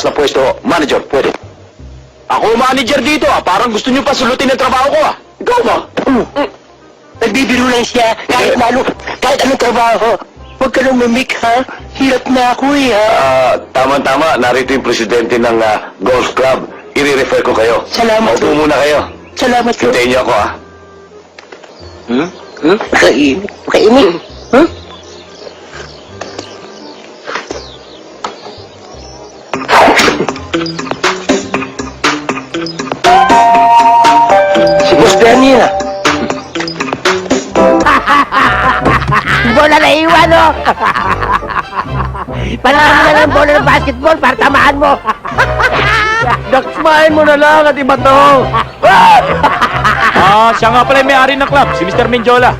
na pwesto, manager, pwede. Ako manager dito parang gusto niyo pa sulutin ang trabaho ko Ikaw ba? Nagbibiro lang siya, kahit anong trabaho. Huwag ka nang mimik, ha? Hirap na ako, Tama-tama, narito yung presidente ng golf club. I-refer ko kayo. Salamat, Maupo muna kayo. Salamat, Hintayin niyo ako, Kainit. Kainit. Si Boss Danny, Bola na iwan, oh! Panahan mo na ng bola ng basketball para tamaan mo! Daksmahin mo na lang at iba to. Siya nga pala yung may-ari ng club, si Mr. Menjola.